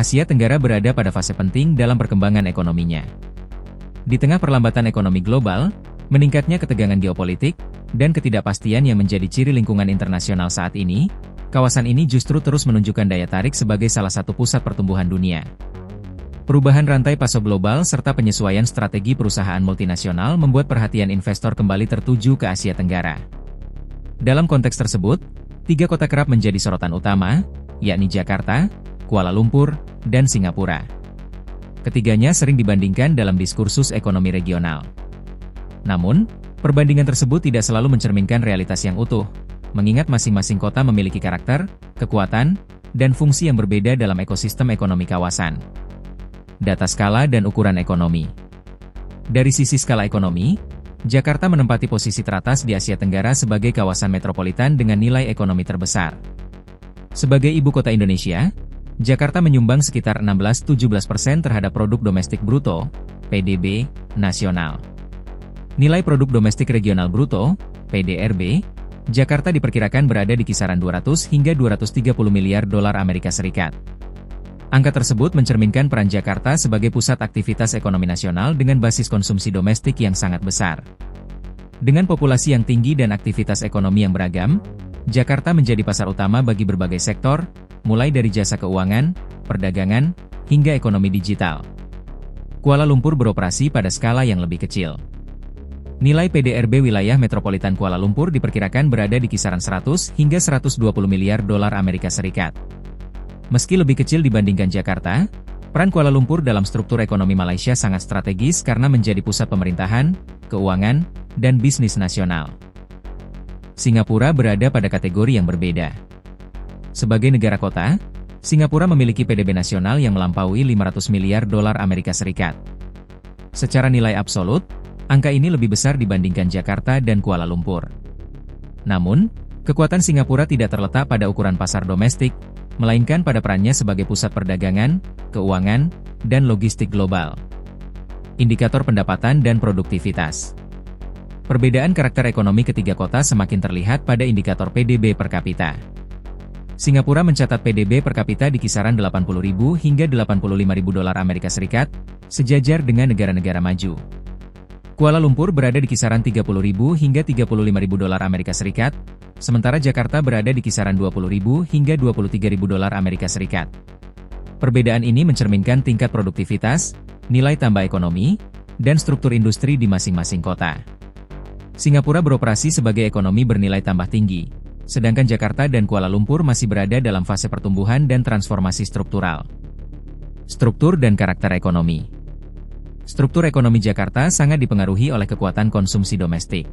Asia Tenggara berada pada fase penting dalam perkembangan ekonominya. Di tengah perlambatan ekonomi global, meningkatnya ketegangan geopolitik, dan ketidakpastian yang menjadi ciri lingkungan internasional saat ini, kawasan ini justru terus menunjukkan daya tarik sebagai salah satu pusat pertumbuhan dunia. Perubahan rantai pasok global serta penyesuaian strategi perusahaan multinasional membuat perhatian investor kembali tertuju ke Asia Tenggara. Dalam konteks tersebut, 3 kota kerap menjadi sorotan utama, yakni Jakarta, Kuala Lumpur, dan Singapura. Ketiganya sering dibandingkan dalam diskursus ekonomi regional. Namun, perbandingan tersebut tidak selalu mencerminkan realitas yang utuh, mengingat masing-masing kota memiliki karakter, kekuatan, dan fungsi yang berbeda dalam ekosistem ekonomi kawasan. Data skala dan ukuran ekonomi. Dari sisi skala ekonomi, Jakarta menempati posisi teratas di Asia Tenggara sebagai kawasan metropolitan dengan nilai ekonomi terbesar. Sebagai ibu kota Indonesia, Jakarta menyumbang sekitar 16-17% terhadap produk domestik bruto, PDB, nasional. Nilai produk domestik regional bruto, PDRB, Jakarta diperkirakan berada di kisaran 200 hingga 230 miliar dolar Amerika Serikat. Angka tersebut mencerminkan peran Jakarta sebagai pusat aktivitas ekonomi nasional dengan basis konsumsi domestik yang sangat besar. Dengan populasi yang tinggi dan aktivitas ekonomi yang beragam, Jakarta menjadi pasar utama bagi berbagai sektor, mulai dari jasa keuangan, perdagangan, hingga ekonomi digital. Kuala Lumpur beroperasi pada skala yang lebih kecil. Nilai PDRB wilayah metropolitan Kuala Lumpur diperkirakan berada di kisaran 100 hingga 120 miliar dolar Amerika Serikat. Meski lebih kecil dibandingkan Jakarta, peran Kuala Lumpur dalam struktur ekonomi Malaysia sangat strategis karena menjadi pusat pemerintahan, keuangan, dan bisnis nasional. Singapura berada pada kategori yang berbeda. Sebagai negara kota, Singapura memiliki PDB nasional yang melampaui 500 miliar dolar Amerika Serikat. Secara nilai absolut, angka ini lebih besar dibandingkan Jakarta dan Kuala Lumpur. Namun, kekuatan Singapura tidak terletak pada ukuran pasar domestik, melainkan pada perannya sebagai pusat perdagangan, keuangan, dan logistik global. Indikator pendapatan dan produktivitas. Perbedaan karakter ekonomi ketiga kota semakin terlihat pada indikator PDB per kapita. Singapura mencatat PDB per kapita di kisaran 80.000 hingga 85.000 dolar Amerika Serikat, sejajar dengan negara-negara maju. Kuala Lumpur berada di kisaran 30.000 hingga 35.000 dolar Amerika Serikat, sementara Jakarta berada di kisaran 20.000 hingga 23.000 dolar Amerika Serikat. Perbedaan ini mencerminkan tingkat produktivitas, nilai tambah ekonomi, dan struktur industri di masing-masing kota. Singapura beroperasi sebagai ekonomi bernilai tambah tinggi, sedangkan Jakarta dan Kuala Lumpur masih berada dalam fase pertumbuhan dan transformasi struktural. Struktur dan karakter ekonomi. Struktur ekonomi Jakarta sangat dipengaruhi oleh kekuatan konsumsi domestik.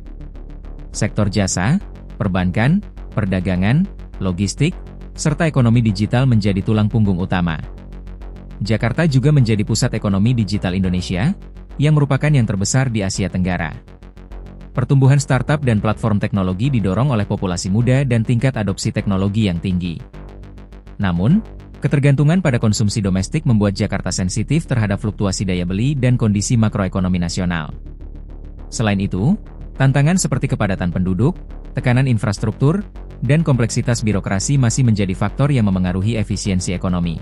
Sektor jasa, perbankan, perdagangan, logistik, serta ekonomi digital menjadi tulang punggung utama. Jakarta juga menjadi pusat ekonomi digital Indonesia, yang merupakan yang terbesar di Asia Tenggara. Pertumbuhan startup dan platform teknologi didorong oleh populasi muda dan tingkat adopsi teknologi yang tinggi. Namun, ketergantungan pada konsumsi domestik membuat Jakarta sensitif terhadap fluktuasi daya beli dan kondisi makroekonomi nasional. Selain itu, tantangan seperti kepadatan penduduk, tekanan infrastruktur, dan kompleksitas birokrasi masih menjadi faktor yang memengaruhi efisiensi ekonomi.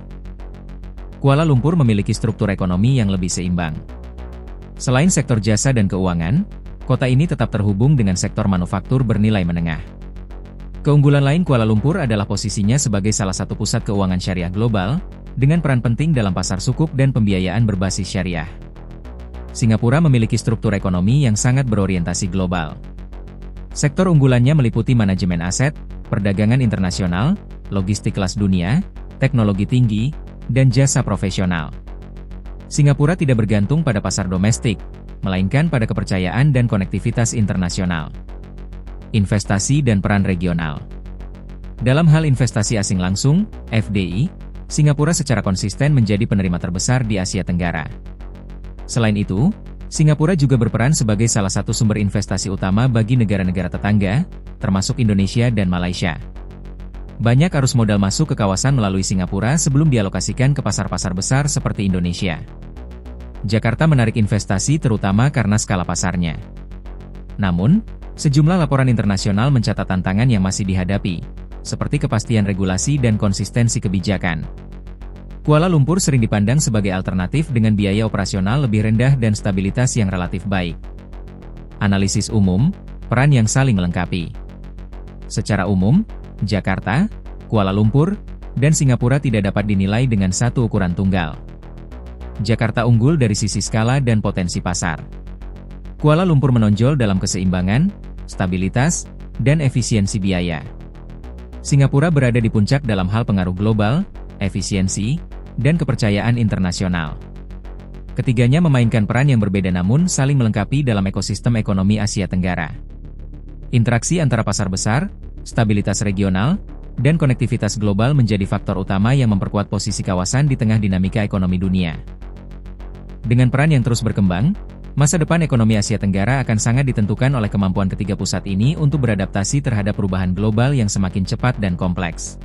Kuala Lumpur memiliki struktur ekonomi yang lebih seimbang. Selain sektor jasa dan keuangan, kota ini tetap terhubung dengan sektor manufaktur bernilai menengah. Keunggulan lain Kuala Lumpur adalah posisinya sebagai salah satu pusat keuangan syariah global, dengan peran penting dalam pasar sukuk dan pembiayaan berbasis syariah. Singapura memiliki struktur ekonomi yang sangat berorientasi global. Sektor unggulannya meliputi manajemen aset, perdagangan internasional, logistik kelas dunia, teknologi tinggi, dan jasa profesional. Singapura tidak bergantung pada pasar domestik, melainkan pada kepercayaan dan konektivitas internasional. Investasi dan peran regional. Dalam hal investasi asing langsung, FDI, Singapura secara konsisten menjadi penerima terbesar di Asia Tenggara. Selain itu, Singapura juga berperan sebagai salah satu sumber investasi utama bagi negara-negara tetangga, termasuk Indonesia dan Malaysia. Banyak arus modal masuk ke kawasan melalui Singapura sebelum dialokasikan ke pasar-pasar besar seperti Indonesia. Jakarta menarik investasi terutama karena skala pasarnya. Namun, sejumlah laporan internasional mencatat tantangan yang masih dihadapi, seperti kepastian regulasi dan konsistensi kebijakan. Kuala Lumpur sering dipandang sebagai alternatif dengan biaya operasional lebih rendah dan stabilitas yang relatif baik. Analisis umum, peran yang saling melengkapi. Secara umum, Jakarta, Kuala Lumpur, dan Singapura tidak dapat dinilai dengan satu ukuran tunggal. Jakarta unggul dari sisi skala dan potensi pasar. Kuala Lumpur menonjol dalam keseimbangan, stabilitas, dan efisiensi biaya. Singapura berada di puncak dalam hal pengaruh global, efisiensi, dan kepercayaan internasional. Ketiganya memainkan peran yang berbeda namun saling melengkapi dalam ekosistem ekonomi Asia Tenggara. Interaksi antara pasar besar, stabilitas regional, dan konektivitas global menjadi faktor utama yang memperkuat posisi kawasan di tengah dinamika ekonomi dunia. Dengan peran yang terus berkembang, masa depan ekonomi Asia Tenggara akan sangat ditentukan oleh kemampuan ketiga pusat ini untuk beradaptasi terhadap perubahan global yang semakin cepat dan kompleks.